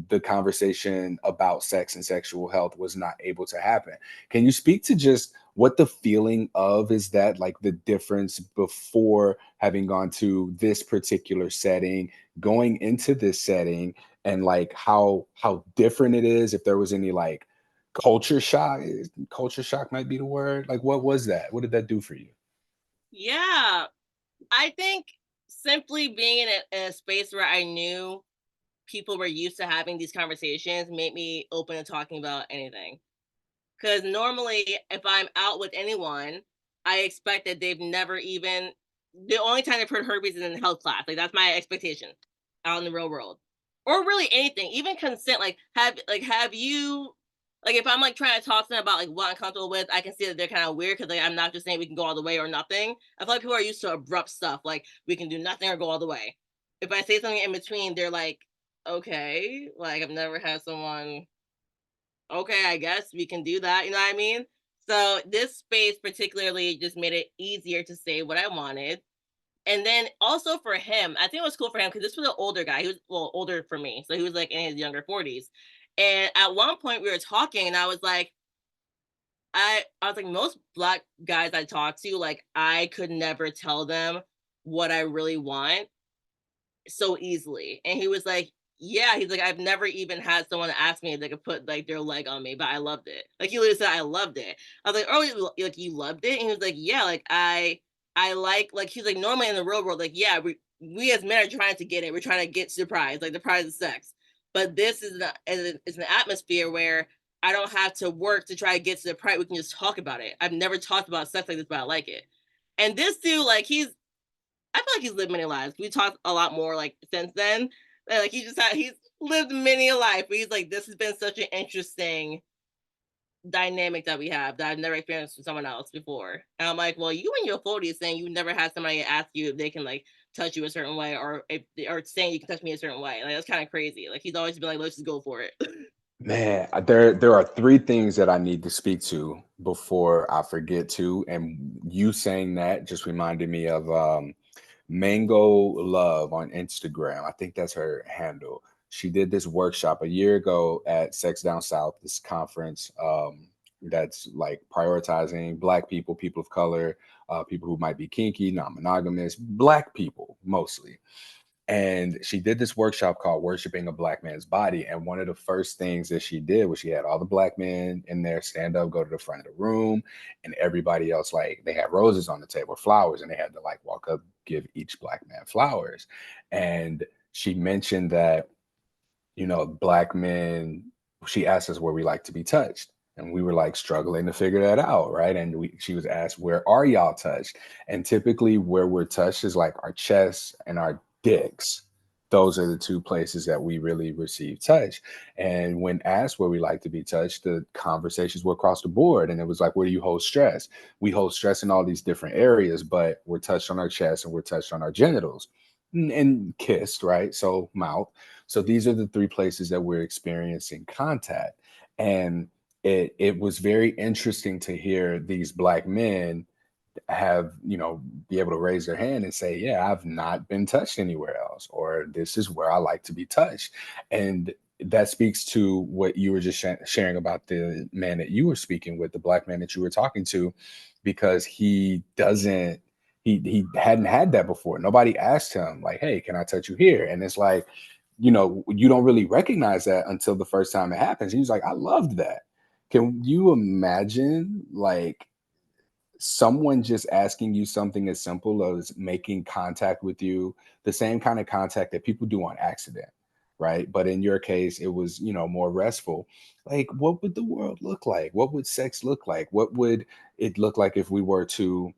the conversation about sex and sexual health was not able to happen. Can you speak to just what the feeling of is, that like the difference before having gone to this particular setting, going into this setting, and like how different it is, if there was any like culture shock? Culture shock might be the word. Like what was that? What did that do for you? Yeah, I think simply being in a space where I knew people were used to having these conversations made me open to talking about anything. Because normally, if I'm out with anyone, I expect that they've never even, the only time they've heard herpes is in health class. Like that's my expectation out in the real world, or really anything, even consent. Have you, like if I'm like trying to talk to them about like what I'm comfortable with, I can see that they're kind of weird, because like I'm not just saying we can go all the way or nothing. I feel like people are used to abrupt stuff, like we can do nothing or go all the way. If I say something in between, they're like, okay, like I've never had someone, okay, I guess we can do that. You know what I mean? So this space particularly just made it easier to say what I wanted. And then also for him, I think it was cool for him because this was an older guy. He was, well, older for me. So he was like in his younger 40s. And at one point we were talking and I was like, I was like, most black guys I talk to, like I could never tell them what I really want. so easily. And he was like, yeah, he's like, I've never even had someone ask me if they could put like their leg on me, but I loved it. Like he literally said, I loved it. I was like, oh, like you loved it? And he was like, yeah, like I like he's like normally in the real world, like, yeah, we as men are trying to get it. We're trying to get surprised, like the prize of sex. But this is an atmosphere where I don't have to work to try to get to the prize. We can just talk about it. I've never talked about sex like this, but I like it. And this dude, like, I feel like he's lived many lives. We talked a lot more like since then. Like he's lived many a life. But he's like, this has been such an interesting dynamic that we have that I've never experienced with someone else before. And I'm like, well, you in your 40s saying you never had somebody ask you if they can like touch you a certain way, or if or saying you can touch me a certain way. Like that's kind of crazy. Like he's always been like, let's just go for it. Man, there are three things that I need to speak to before I forget to. And you saying that just reminded me of Mango Love on Instagram. I think that's her handle. She did this workshop a year ago at Sex Down South, this conference that's like prioritizing Black people, people of color, people who might be kinky, non-monogamous, Black people mostly. And she did this workshop called Worshiping a Black Man's Body. And one of the first things that she did was she had all the Black men in there stand up, go to the front of the room, and everybody else, like, they had roses on the table, flowers, and they had to like walk up, give each Black man flowers. And she mentioned that, Black men, she asked us where we like to be touched. And we were like struggling to figure that out, right? And she was asked, where are y'all touched? And typically, where we're touched is like our chests and our dicks. Those are the two places that we really receive touch. And when asked where we like to be touched, the conversations were across the board. And it was like, where do you hold stress? We hold stress in all these different areas, but we're touched on our chest and we're touched on our genitals and kissed, right? So, mouth. So these are the three places that we're experiencing contact. And it was very interesting to hear these Black men have, be able to raise their hand and say, yeah, I've not been touched anywhere else, or this is where I like to be touched. And that speaks to what you were just sharing about the man that you were speaking with, the Black man that you were talking to, because he hadn't had that before. Nobody asked him like, hey, can I touch you here? And it's like, you don't really recognize that until the first time it happens. He was like, I loved that. Can you imagine, like, someone just asking you something as simple as making contact with you, the same kind of contact that people do on accident, right? But in your case, it was, more restful. Like, what would the world look like? What would sex look like? What would it look like if we were to,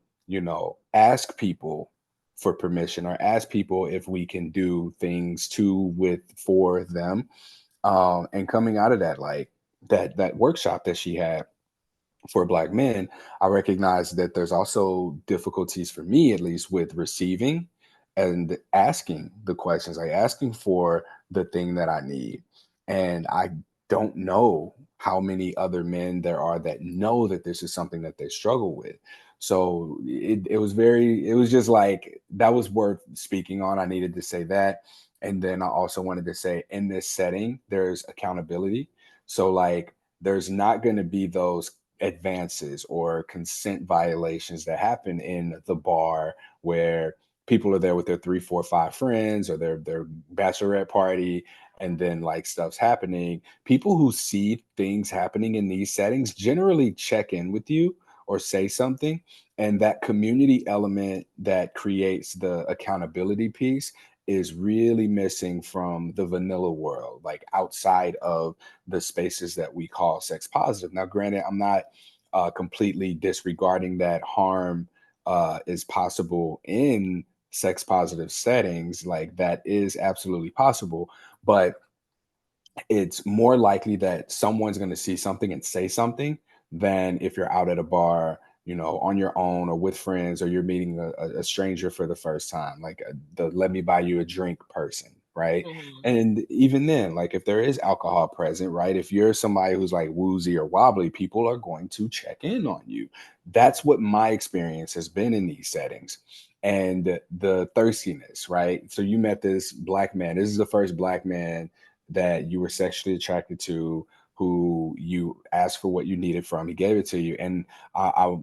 ask people for permission, or ask people if we can do things for them? And coming out of that, like that workshop that she had for Black men, I recognize that there's also difficulties for me, at least, with receiving and asking the questions, like asking for the thing that I need. And I don't know how many other men there are that know that this is something that they struggle with. So it was just like, that was worth speaking on. I needed to say that. And then I also wanted to say, in this setting, there's accountability. So, like, there's not going to be those advances or consent violations that happen in the bar, where people are there with their 3, 4, 5 friends, or their bachelorette party, and then like stuff's happening. People who see things happening in these settings generally check in with you or say something. And that community element that creates the accountability piece is really missing from the vanilla world, like outside of the spaces that we call sex positive. Now, granted, I'm not completely disregarding that harm is possible in sex positive settings. Like, that is absolutely possible, but it's more likely that someone's going to see something and say something than if you're out at a bar, on your own or with friends, or you're meeting a stranger for the first time, like the let me buy you a drink person, right? Mhm. And even then, like, if there is alcohol present, right? If you're somebody who's like woozy or wobbly, people are going to check in on you. That's what my experience has been in these settings. And the thirstiness, right? So you met this Black man. This is the first Black man that you were sexually attracted to, who you asked for what you needed from. He gave it to you. And I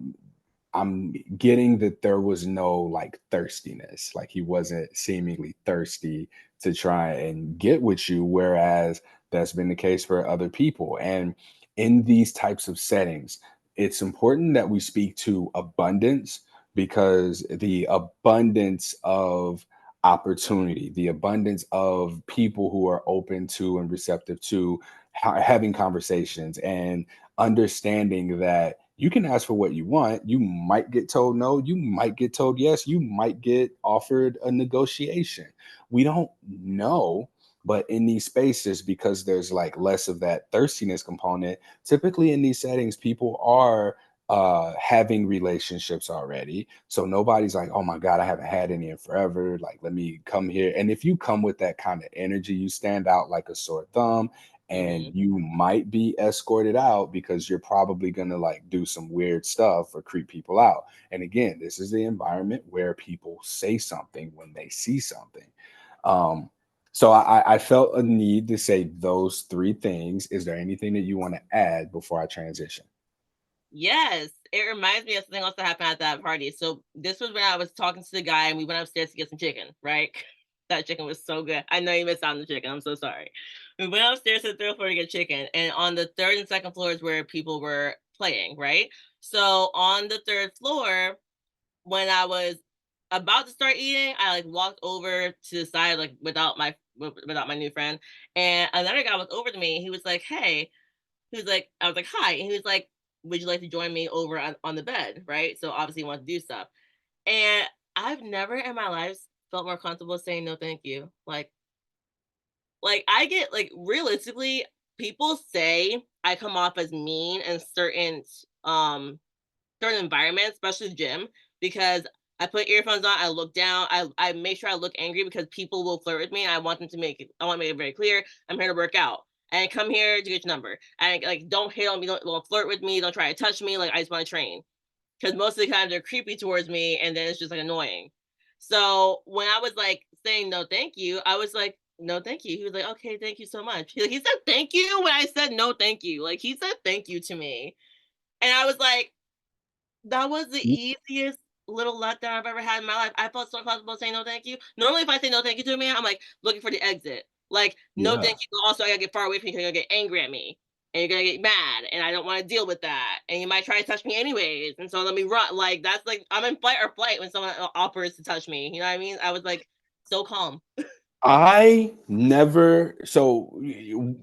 I'm getting that there was no like thirstiness, like he wasn't seemingly thirsty to try and get with you, whereas that's been the case for other people. And in these types of settings, it's important that we speak to abundance, because the abundance of opportunity, the abundance of people who are open to and receptive to having conversations and understanding that you can ask for what you want. You might get told no, you might get told yes, you might get offered a negotiation. We don't know. But in these spaces, because there's like less of that thirstiness component, typically in these settings, people are having relationships already. So nobody's like, oh my God, I haven't had any in forever. Like, let me come here. And if you come with that kind of energy, you stand out like a sore thumb, and Hmm. you might be escorted out because you're probably going to like do some weird stuff or creep people out. And again, this is the environment where people say something when they see something. Um, so I felt a need to say those three things. Is there anything that you want to add before I transition? Yes, it reminds me of something else that happened at that party. So this was when I was talking to the guy and we went upstairs to get some chicken, right? That chicken was so good. I know you missed out on the chicken. I'm so sorry. We went upstairs to the third floor to get chicken, and on the third and second floors where people were playing, right? So on the third floor, when I was about to start eating, I like walked over to the side like without my new friend, and another guy was over to me. He was like, "Hey," he was like, I was like, "Hi," and he was like, "Would you like to join me over on the bed?" Right? So obviously he wants to do stuff, and I've never in my life felt more comfortable saying no, thank you. Like I get like realistically, people say I come off as mean in certain environments, especially the gym, because I put earphones on, I look down, I make sure I look angry because people will flirt with me. And I want to make it very clear, I'm here to work out. And come here to get your number. And like, don't hate on me, don't flirt with me, don't try to touch me. Like, I just want to train. Because most of the time they're creepy towards me, and then it's just like annoying. So when I was like saying no, thank you, I was like, no, thank you. He was like, okay, thank you so much. He said thank you when I said no, thank you. Like he said thank you to me, and I was like, that was the easiest little letdown I've ever had in my life. I felt so comfortable saying no thank you. Normally, if I say no thank you to a man, I'm like looking for the exit. Like, no Yeah. thank you. Also, I gotta get far away from you because you're gonna get angry at me. And you're gonna get mad, and I don't want to deal with that. And you might try to touch me anyways, and so let me run. Like that's like I'm in fight or flight when someone offers to touch me. You know what I mean? I was like so calm. I never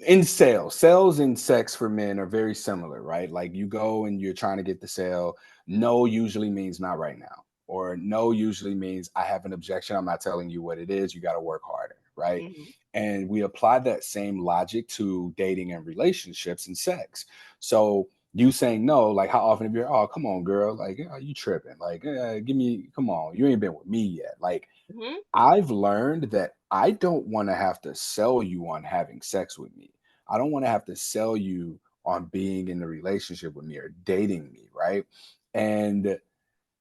in sales and sex for men are very similar, right? Like you go and you're trying to get the sale. No usually means not right now, or no usually means I have an objection. I'm not telling you what it is. You got to work harder, right? Hmm. And we apply that same logic to dating and relationships and sex. So you saying no, like how often have you, oh, come on, girl, like, you tripping? Like, give me, come on, you ain't been with me yet. Like, Hmm. I've learned that I don't want to have to sell you on having sex with me. I don't want to have to sell you on being in a relationship with me or dating me, right? And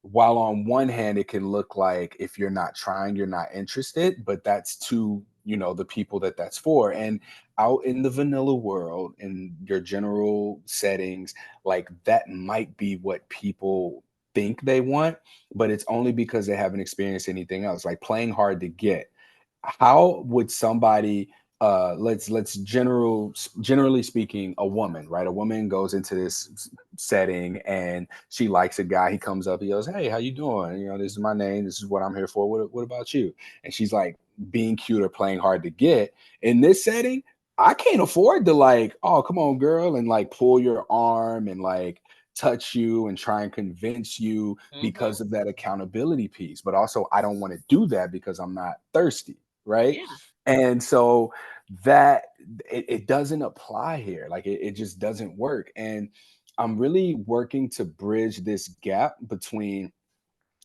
while on one hand it can look like if you're not trying, you're not interested, but that's to, the people that that's for. And out in the vanilla world, in your general settings, like that might be what people think they want, but it's only because they haven't experienced anything else. Like playing hard to get, how would somebody, let's generally speaking, a woman, right? A woman goes into this setting and she likes a guy. He comes up, he goes, hey, how you doing? This is my name, this is what I'm here for. What about you? And she's like being cute or playing hard to get. In this setting, I can't afford to like, oh, come on, girl, and like pull your arm and like touch you and try and convince you, Hmm. because of that accountability piece. But also I don't want to do that because I'm not thirsty, right? Yeah. And so that it doesn't apply here. Like it just doesn't work. And I'm really working to bridge this gap between,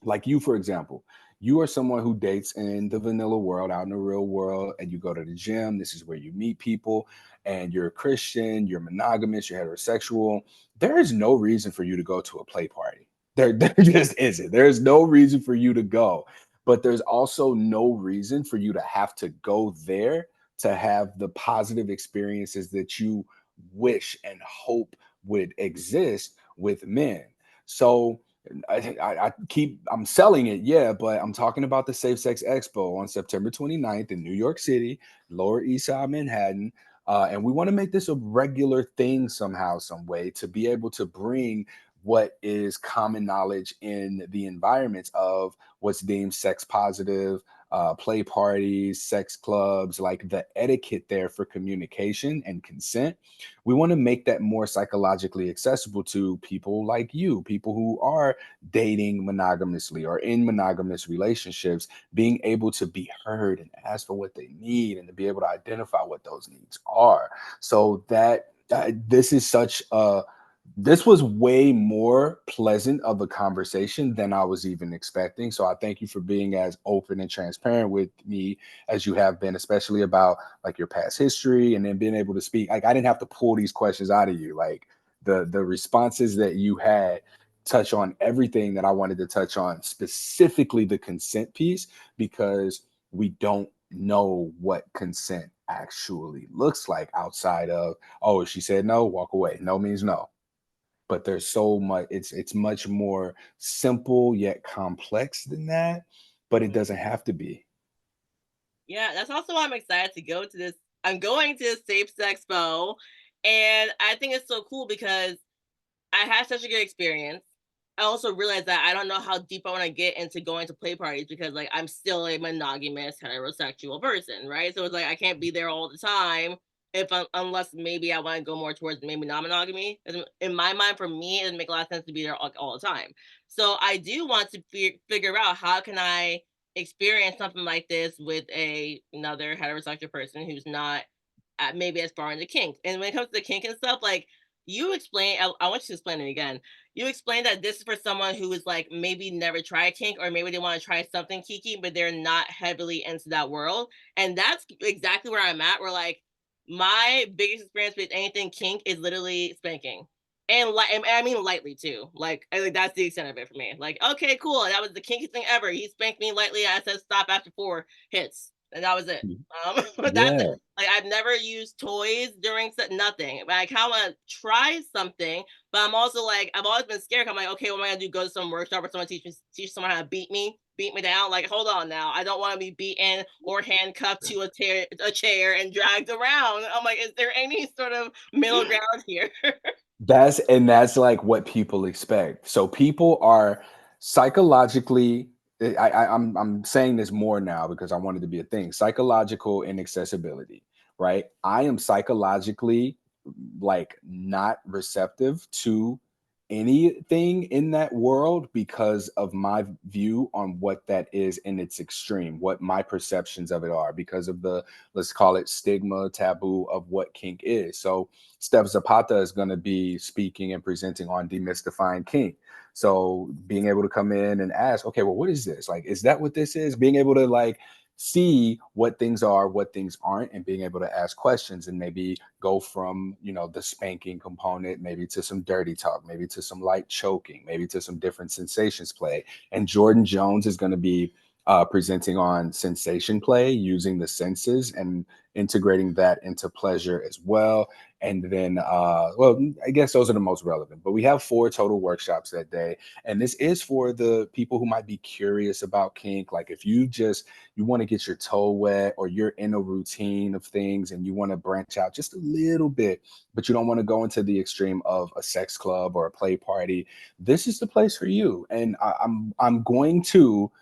like, you, for example, you are someone who dates in the vanilla world, out in the real world, and you go to the gym. This is where you meet people, and you're a Christian, you're monogamous, you're heterosexual. There is no reason for you to go to a play party. There just isn't. There's no reason for you to go. But there's also no reason for you to have to go there to have the positive experiences that you wish and hope would exist with men. So I'm selling it, yeah, but I'm talking about the Safe Sex Expo on September 29th in New York City, Lower East Side, Manhattan. And we want to make this a regular thing somehow, some way, to be able to bring what is common knowledge in the environments of what's deemed sex positive, play parties, sex clubs, like the etiquette there for communication and consent. We want to make that more psychologically accessible to people like you, people who are dating monogamously or in monogamous relationships, being able to be heard and ask for what they need and to be able to identify what those needs are. So that this is such a this was way more pleasant of a conversation than I was even expecting. So I thank you for being as open and transparent with me as you have been, especially about like your past history and then being able to speak. Like I didn't have to pull these questions out of you. Like the responses that you had touch on everything that I wanted to touch on, specifically the consent piece, because we don't know what consent actually looks like outside of, oh, if she said no, walk away. No means no. But there's so much, it's much more simple yet complex than that, but it Mhm. doesn't have to be. Yeah, that's also why I'm excited to go to this. I'm going to Safe Expo, and I think it's so cool because I had such a good experience. I also realized that I don't know how deep I want to get into going to play parties because, like, I'm still a monogamous heterosexual person, right? So it's like I can't be there all the time if unless maybe I want to go more towards maybe non-monogamy. In my mind, for me, it doesn't make a lot of sense to be there all the time. So I do want to figure out how can I experience something like this with another heterosexual person who's not maybe as far into kink. And when it comes to the kink and stuff, like you explain, I want you to explain it again. You explained that this is for someone who is like maybe never tried kink, or maybe they want to try something kinky, but they're not heavily into that world. And that's exactly where I'm at. Where like my biggest experience with anything kink is literally spanking. And I mean lightly too. Like that's the extent of it for me. Like, okay, cool. That was the kinkiest thing ever. He spanked me lightly. I said stop after 4 hits. And that was it. That's it. Yeah. Like I've never used toys during nothing. But I kind of want to try something, but I'm also like I've always been scared. I'm like, okay, what am I gonna do? Go to some workshop or someone teach someone how to beat me down? Like, hold on now, I don't want to be beaten or handcuffed to a chair and dragged around. I'm like, is there any sort of middle ground here? That's like what people expect. So people are psychologically, I'm saying this more now because I wanted to be a thing. Psychological inaccessibility, right? I am psychologically like not receptive to anything in that world because of my view on what that is in its extreme, what my perceptions of it are, because of the, let's call it, stigma, taboo of what kink is. So Steph Zapata is going to be speaking and presenting on demystifying kink. So being able to come in and ask, okay, well, what is this? Like, is that what this is? Being able to like see what things are, what things aren't, and being able to ask questions and maybe go from, the spanking component, maybe to some dirty talk, maybe to some light choking, maybe to some different sensations play. And Jordan Jones is going to be presenting on sensation play using the senses and integrating that into pleasure as well. And then, well, I guess those are the most relevant. But we have 4 total workshops that day, and this is for the people who might be curious about kink. Like if you want to get your toe wet, or you're in a routine of things and you want to branch out just a little bit, but you don't want to go into the extreme of a sex club or a play party, this is the place for you. And I'm going to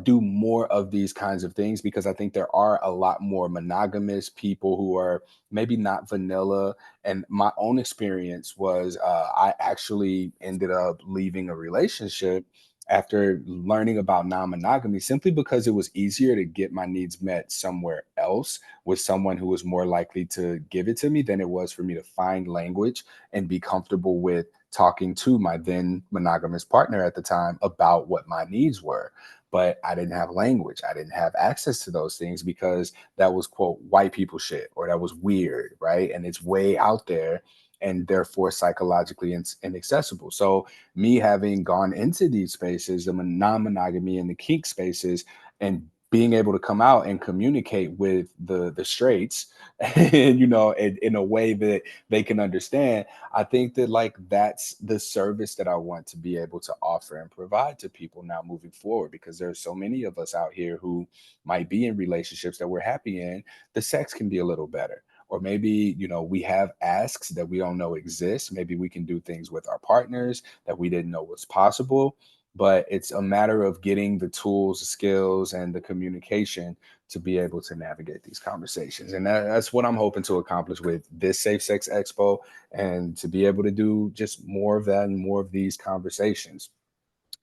do more of these kinds of things because I think there are a lot more monogamous people who are maybe not vanilla. And my own experience was I actually ended up leaving a relationship after learning about non-monogamy, simply because it was easier to get my needs met somewhere else with someone who was more likely to give it to me than it was for me to find language and be comfortable with talking to my then monogamous partner at the time about what my needs were. But I didn't have language. I didn't have access to those things because that was, quote, white people shit, or that was weird, right? And it's way out there and therefore psychologically inaccessible. So me having gone into these spaces, the non-monogamy and the kink spaces, and being able to come out and communicate with the straights and in a way that they can understand. I think that like that's the service that I want to be able to offer and provide to people now moving forward, because there's so many of us out here who might be in relationships that we're happy in. The sex can be a little better, or maybe we have asks that we don't know exist. Maybe we can do things with our partners that we didn't know was possible. But it's a matter of getting the tools, the skills, and the communication to be able to navigate these conversations. And that's what I'm hoping to accomplish with this Safe Sex Expo, and to be able to do just more of that and more of these conversations.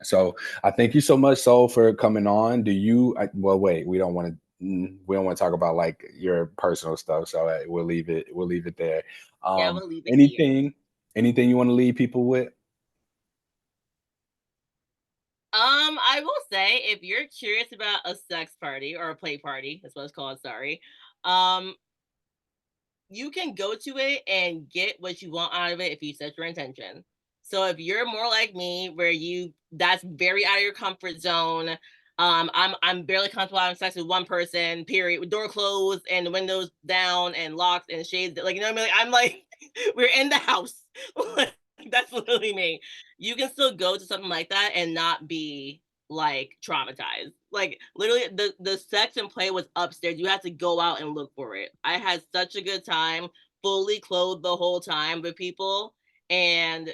So I thank you so much, Soul, for coming on. Well, wait, we don't want to talk about like your personal stuff. So we'll leave it there. Yeah, Um, we'll leave it here. anything you want to leave people with? I will say, if you're curious about a sex party or a play party, that's what it's called, sorry, um, you can go to it and get what you want out of it if you set your intention. So if you're more like me, where that's very out of your comfort zone. I'm barely comfortable having sex with one person, period, with door closed and the windows down and locked and shades. Like, you know what I mean? Like, I'm like, we're in the house. Like, that's literally me. You can still go to something like that and not be like traumatized. Like, literally, the sex and play was upstairs. You had to go out and look for it. I had such a good time, fully clothed the whole time with people. And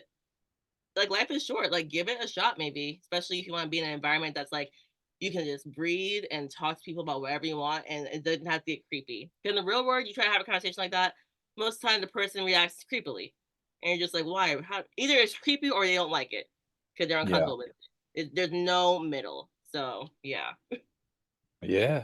like, life is short. Like, give it a shot, maybe, especially if you want to be in an environment that's like you can just breathe and talk to people about whatever you want, and it doesn't have to get creepy. In the real world, you try to have a conversation like that, most of the time the person reacts creepily, and you're just like, why? How? Either it's creepy or they don't like it because they're Yeah. uncomfortable with it. There's no middle. So yeah. Yeah.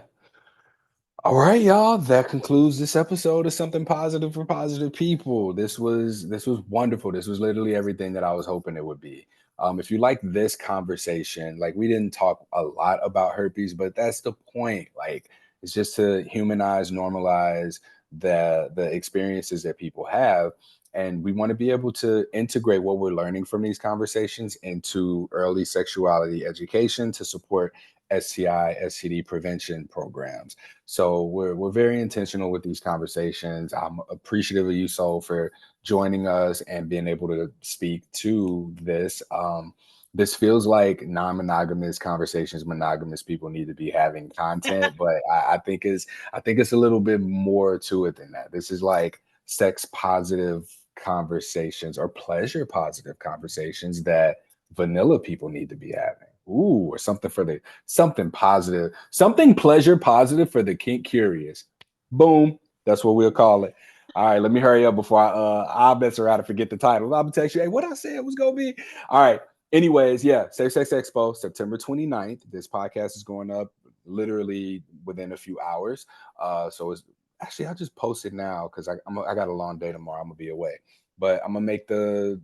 All right, y'all. That concludes this episode of Something Positive for Positive People. This was wonderful. This was literally everything that I was hoping it would be. If you like this conversation, like we didn't talk a lot about herpes, but that's the point. Like it's just to humanize, normalize the experiences that people have. And we want to be able to integrate what we're learning from these conversations into early sexuality education to support STI, STD prevention programs. So we're very intentional with these conversations. I'm appreciative of you, Soul, for joining us and being able to speak to this. This feels like non-monogamous conversations monogamous people need to be having content, but I think it's a little bit more to it than that. This is like sex positive conversations or pleasure positive conversations that vanilla people need to be having. Ooh, or something positive, something pleasure positive for the kink curious. Boom. That's what we'll call it. All right, let me hurry up before I'll mess around and forget the title. I'm gonna text you, hey, what I said it was gonna be. All right. Anyways, yeah, Safe Sex Expo, September 29th. This podcast is going up literally within a few hours. So it's actually I'll just post it now because I got a long day tomorrow. I'm gonna be away. But I'm gonna make the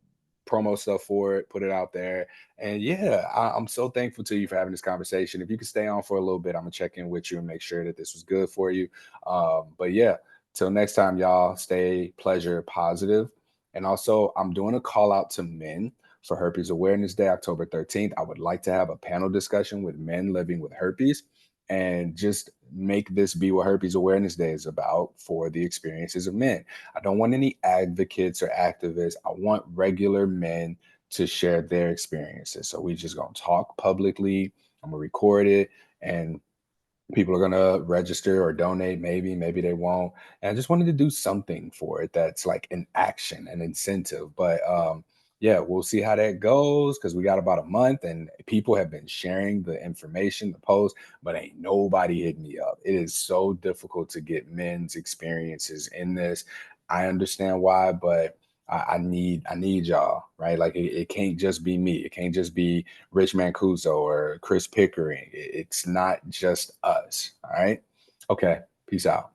promo stuff for it, put it out there. And yeah, I'm so thankful to you for having this conversation. If you could stay on for a little bit, I'm gonna check in with you and make sure that this was good for you. But yeah, till next time, y'all, stay pleasure positive. And also, I'm doing a call out to men for Herpes Awareness Day, October 13th. I would like to have a panel discussion with men living with herpes and just make this be what Herpes Awareness Day is about for the experiences of men. I don't want any advocates or activists. I want regular men to share their experiences. So we just gonna talk publicly. I'm gonna record it, and people are gonna register or donate. Maybe they won't. And I just wanted to do something for it that's like an action, an incentive. But yeah, we'll see how that goes because we got about a month, and people have been sharing the information, the post, but ain't nobody hit me up. It is so difficult to get men's experiences in this. I understand why, but I need y'all, right? Like it can't just be me. It can't just be Rich Mancuso or Chris Pickering. It's not just us. All right. Okay. Peace out.